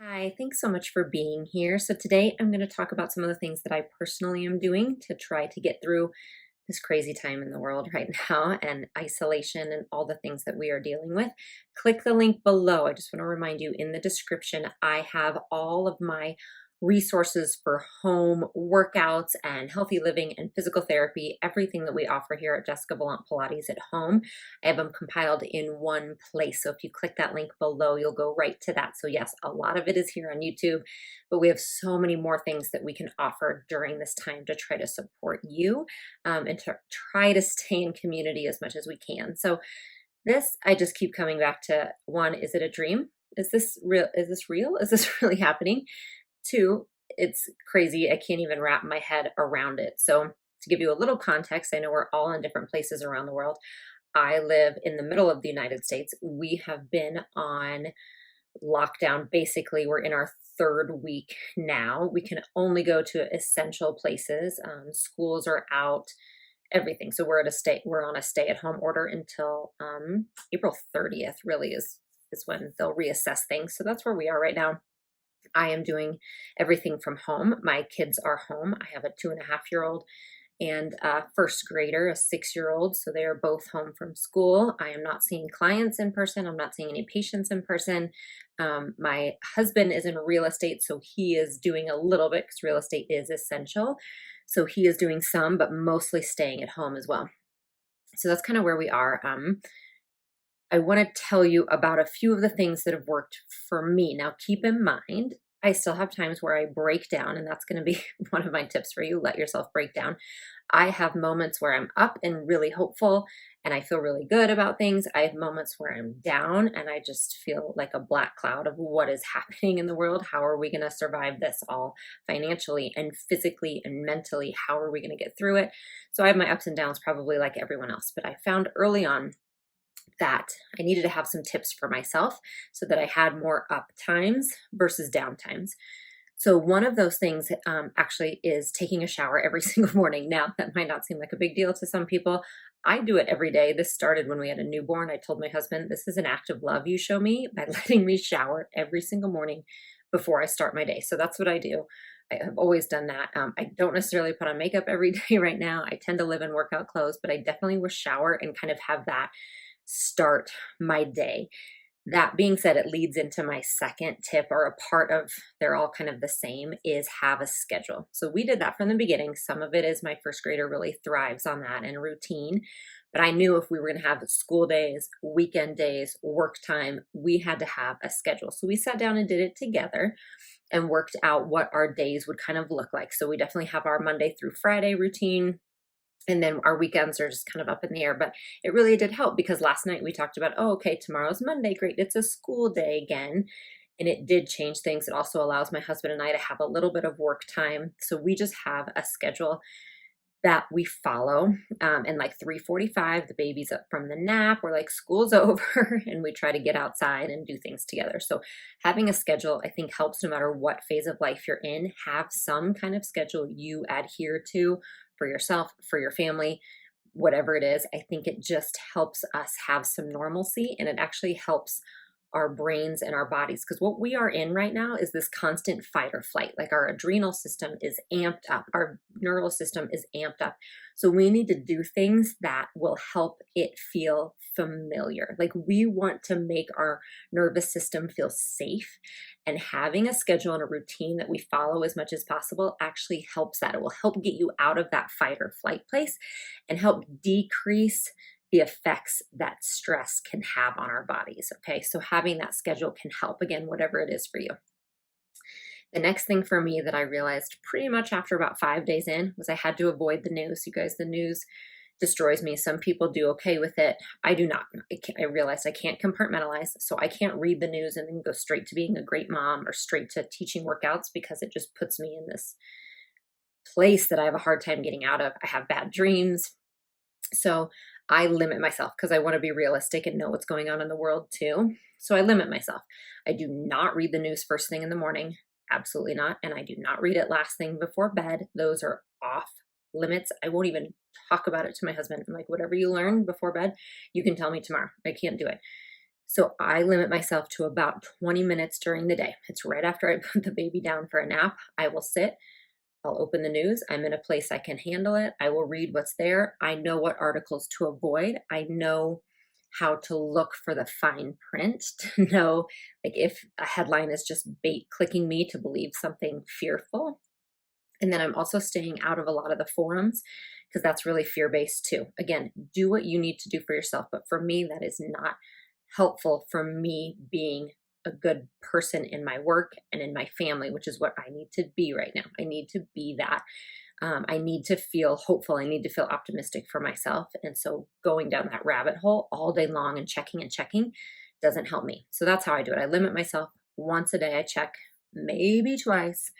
Hi, thanks so much for being here. So, today I'm going to talk about some of the things that I personally am doing to try to get through this crazy time in the world right now and isolation and all the things that we are dealing with. Click the link below. I just want to remind you in the description, I have all of my resources for home workouts and healthy living and physical therapy, everything that we offer here at Jessica Valant Pilates at home. I have them compiled in one place. So if you click that link below, you'll go right to that. So yes, a lot of it is here on YouTube, but we have so many more things that we can offer during this time to try to support you and to try to stay in community as much as we can. So this, I just keep coming back to one, is it a dream? Is this real? Is this real? Is this really happening? Two, it's crazy. I can't even wrap my head around it. So to give you a little context, I know we're all in different places around the world. I live in the middle of the United States. We have been on lockdown. Basically, we're in our third week now. We can only go to essential places. Schools are out, everything. So we're on a stay-at-home order until April 30th. Really is when they'll reassess things. So that's where we are right now. I am doing everything from home. My kids are home. I have a 2.5-year-old and a first grader, a 6-year-old. So they are both home from school. I am not seeing clients in person. I'm not seeing any patients in person. My husband is in real estate, so he is doing a little bit because real estate is essential. So he is doing some, but mostly staying at home as well. So that's kind of where we are. I want to tell you about a few of the things that have worked for me. Now, keep in mind, I still have times where I break down, and that's going to be one of my tips for you. Let yourself break down. I have moments where I'm up and really hopeful and I feel really good about things. I have moments where I'm down and I just feel like a black cloud of what is happening in the world. How are we going to survive this all financially and physically and mentally? How are we going to get through it? So I have my ups and downs probably like everyone else, but I found early on that I needed to have some tips for myself so that I had more up times versus down times. So one of those things actually is taking a shower every single morning. Now, that might not seem like a big deal to some people. I do it every day. This started when we had a newborn. I told my husband, this is an act of love you show me by letting me shower every single morning before I start my day. So that's what I do. I have always done that. I don't necessarily put on makeup every day right now. I tend to live in workout clothes, but I definitely will shower and kind of have that start my day. That being said, it leads into my second tip, or a part of, they're all kind of the same, is have a schedule. So we did that from the beginning. Some of it is my first grader really thrives on that and routine. But I knew if we were going to have school days, weekend days, work time, we had to have a schedule. So we sat down and did it together and worked out what our days would kind of look like. So we definitely have our Monday through Friday routine. And then our weekends are just kind of up in the air, but it really did help because last night we talked about, oh, okay, tomorrow's Monday. Great. It's a school day again. And it did change things. It also allows my husband and I to have a little bit of work time. So we just have a schedule that we follow. And like 3:45, the baby's up from the nap. We're like, school's over, and we try to get outside and do things together. So having a schedule, I think, helps no matter what phase of life you're in. Have some kind of schedule you adhere to for yourself, for your family, whatever it is. I think it just helps us have some normalcy, and it actually helps our brains and our bodies, because what we are in right now is this constant fight or flight. Like our adrenal system is amped up, our neural system is amped up. So we need to do things that will help it feel familiar. Like we want to make our nervous system feel safe, and having a schedule and a routine that we follow as much as possible actually helps that. It will help get you out of that fight or flight place and help decrease the effects that stress can have on our bodies. Okay, so having that schedule can help, again, whatever it is for you. The next thing for me that I realized pretty much after about 5 days in was I had to avoid the news. You guys, the news destroys me. Some people do okay with it. I do not. I realized I can't compartmentalize, so I can't read the news and then go straight to being a great mom or straight to teaching workouts, because it just puts me in this place that I have a hard time getting out of. I have bad dreams. So I limit myself because I want to be realistic and know what's going on in the world too. So I limit myself. I do not read the news first thing in the morning. Absolutely not. And I do not read it last thing before bed. Those are off limits. I won't even talk about it to my husband. I'm like, whatever you learn before bed, you can tell me tomorrow. I can't do it. So I limit myself to about 20 minutes during the day. It's right after I put the baby down for a nap. I will sit, I'll open the news. I'm in a place I can handle it. I will read what's there. I know what articles to avoid. I know how to look for the fine print to know, like, if a headline is just bait clicking me to believe something fearful. And then I'm also staying out of a lot of the forums because that's really fear based too. Again, do what you need to do for yourself. But for me, that is not helpful for me being a good person in my work and in my family, which is what I need to be right now. I need to be that. I need to feel hopeful. I need to feel optimistic for myself. And so going down that rabbit hole all day long and checking doesn't help me. So that's how I do it. I limit myself once a day. I check maybe twice,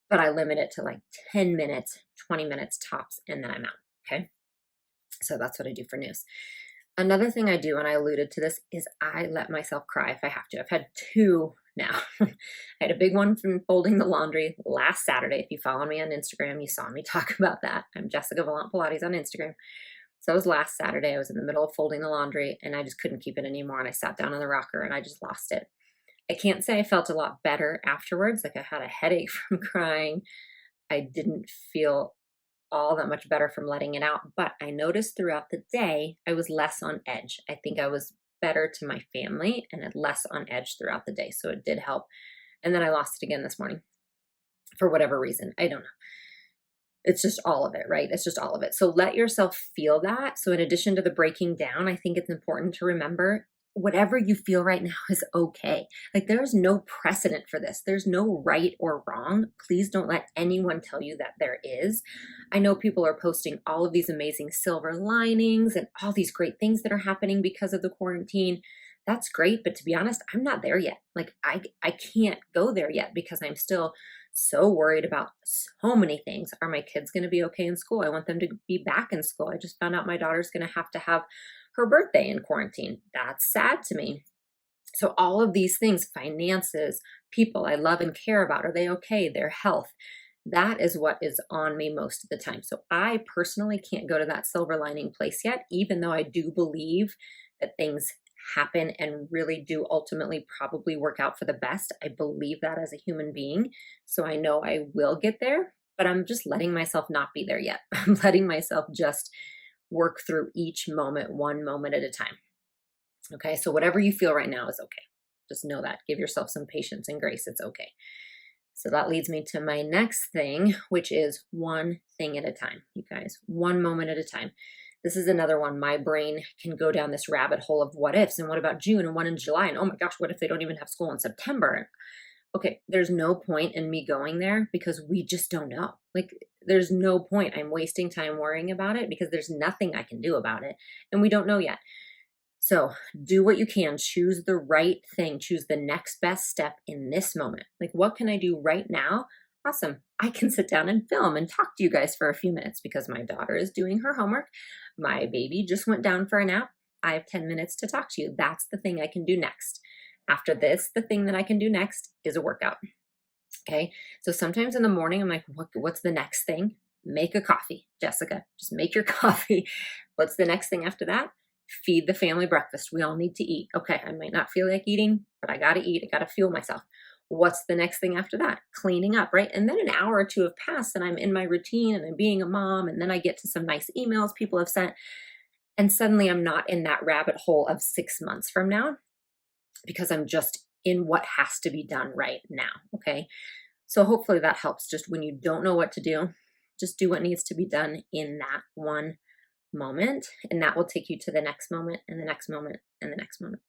but I limit it to like 10 minutes, 20 minutes tops, and then I'm out. Okay. So that's what I do for news. Another thing I do, and I alluded to this, is I let myself cry if I have to. I've had two now. I had a big one from folding the laundry last Saturday. If you follow me on Instagram, you saw me talk about that. I'm Jessica Valant Pilates on Instagram. So it was last Saturday. I was in the middle of folding the laundry and I just couldn't keep it anymore. And I sat down on the rocker and I just lost it. I can't say I felt a lot better afterwards. Like, I had a headache from crying. I didn't feel all that much better from letting it out, but I noticed throughout the day I was less on edge. I think I was better to my family and had less on edge throughout the day. So it did help. And then I lost it again this morning for whatever reason. I don't know. It's just all of it, right? It's just all of it. So let yourself feel that. So in addition to the breaking down, I think it's important to remember whatever you feel right now is okay. Like, there is no precedent for this. There's no right or wrong. Please don't let anyone tell you that there is. I know people are posting all of these amazing silver linings and all these great things that are happening because of the quarantine. That's great, but to be honest, I'm not there yet. Like, I can't go there yet because I'm still so worried about so many things. Are my kids going to be okay in school? I want them to be back in school. I just found out my daughter's going to have her birthday in quarantine. That's sad to me. So all of these things, finances, people I love and care about, are they okay? Their health. That is what is on me most of the time. So I personally can't go to that silver lining place yet, even though I do believe that things happen and really do ultimately probably work out for the best. I believe that as a human being. So I know I will get there, but I'm just letting myself not be there yet. I'm letting myself just work through each moment, one moment at a time. Okay. So whatever you feel right now is okay. Just know that. Give yourself some patience and grace. It's okay. So that leads me to my next thing, which is one thing at a time, you guys, one moment at a time. This is another one. My brain can go down this rabbit hole of what ifs, and what about June, and what in July, and oh my gosh, what if they don't even have school in September? Okay, there's no point in me going there because we just don't know. Like, there's no point. I'm wasting time worrying about it because there's nothing I can do about it, and we don't know yet. So do what you can. Choose the right thing. Choose the next best step in this moment. Like, what can I do right now? Awesome. I can sit down and film and talk to you guys for a few minutes because my daughter is doing her homework. My baby just went down for a nap. I have 10 minutes to talk to you. That's the thing I can do next. After this, the thing that I can do next is a workout. Okay. So sometimes in the morning, I'm like, what's the next thing? Make a coffee. Jessica, just make your coffee. What's the next thing after that? Feed the family breakfast. We all need to eat. Okay. I might not feel like eating, but I got to eat. I got to fuel myself. What's the next thing after that? Cleaning up, right? And then an hour or two have passed and I'm in my routine and I'm being a mom. And then I get to some nice emails people have sent. And suddenly I'm not in that rabbit hole of 6 months from now because I'm just in what has to be done right now. Okay. So hopefully that helps. Just when you don't know what to do, just do what needs to be done in that one moment. And that will take you to the next moment and the next moment and the next moment.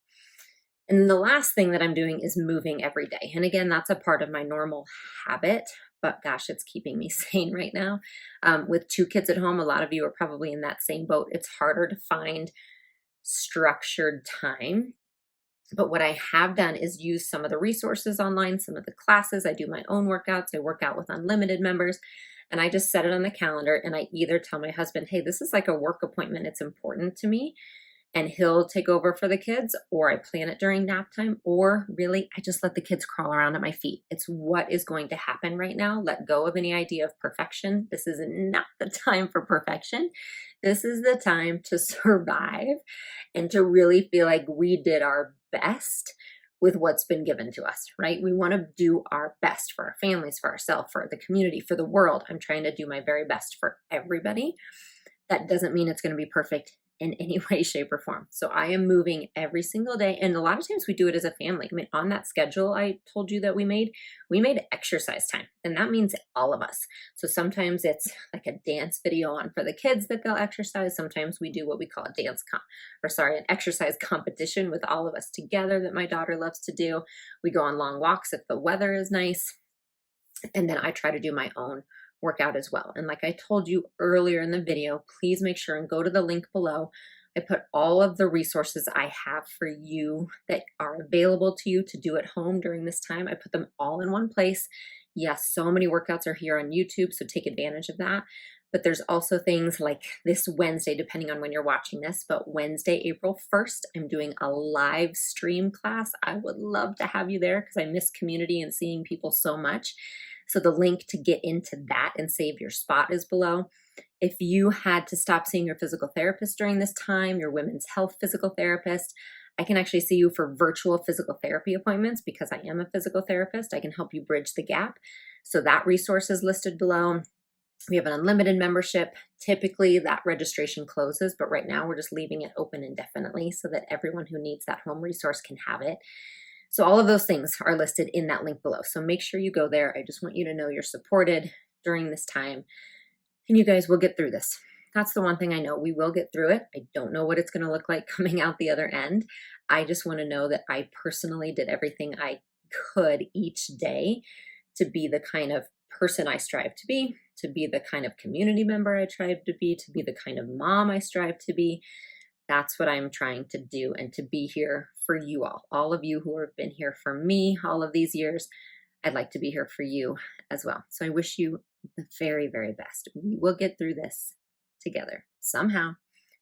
And the last thing that I'm doing is moving every day. And again, that's a part of my normal habit, but gosh, it's keeping me sane right now. With 2 kids at home, a lot of you are probably in that same boat. It's harder to find structured time. But what I have done is use some of the resources online, some of the classes. I do my own workouts. I work out with unlimited members. And I just set it on the calendar and I either tell my husband, hey, this is like a work appointment. It's important to me. and he'll take over for the kids, or I plan it during nap time, or really I just let the kids crawl around at my feet. It's what is going to happen right now. Let go of any idea of perfection. This is not the time for perfection. This is the time to survive and to really feel like we did our best with what's been given to us, right? We want to do our best for our families, for ourselves, for the community, for the world. I'm trying to do my very best for everybody. That doesn't mean it's going to be perfect in any way, shape, or form. So I am moving every single day. And a lot of times we do it as a family. I mean, on that schedule I told you that we made exercise time. And that means all of us. So sometimes it's like a dance video on for the kids that they'll exercise. Sometimes we do what we call an exercise competition with all of us together that my daughter loves to do. We go on long walks if the weather is nice. And then I try to do my own workout as well. And like I told you earlier in the video, please make sure and go to the link below. I put all of the resources I have for you that are available to you to do at home during this time. I put them all in one place. Yes, so many workouts are here on YouTube, so take advantage of that. But there's also things like this Wednesday, depending on when you're watching this, but Wednesday, April 1st, I'm doing a live stream class. I would love to have you there because I miss community and seeing people so much. So the link to get into that and save your spot is below. If you had to stop seeing your physical therapist during this time, your women's health physical therapist, I can actually see you for virtual physical therapy appointments because I am a physical therapist. I can help you bridge the gap. So that resource is listed below. We have an unlimited membership. Typically that registration closes, but right now we're just leaving it open indefinitely so that everyone who needs that home resource can have it. So all of those things are listed in that link below. So make sure you go there. I just want you to know you're supported during this time. And you guys will get through this. That's the one thing I know. We will get through it. I don't know what it's going to look like coming out the other end. I just want to know that I personally did everything I could each day to be the kind of person I strive to be the kind of community member I strive to be the kind of mom I strive to be. That's what I'm trying to do, and to be here for you all of you who have been here for me all of these years. I'd like to be here for you as well. So I wish you the very, very best. We will get through this together. Somehow,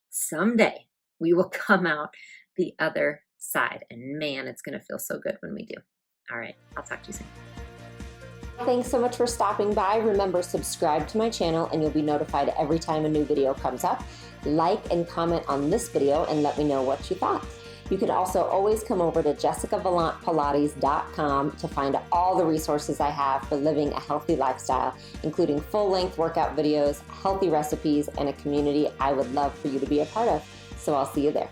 someday, we will come out the other side. And man, it's going to feel so good when we do. All right, I'll talk to you soon. Thanks so much for stopping by. Remember, subscribe to my channel and you'll be notified every time a new video comes up. Like and comment on this video and let me know what you thought. You can also always come over to jessicavalantpilates.com to find all the resources I have for living a healthy lifestyle, including full-length workout videos, healthy recipes, and a community I would love for you to be a part of. So I'll see you there.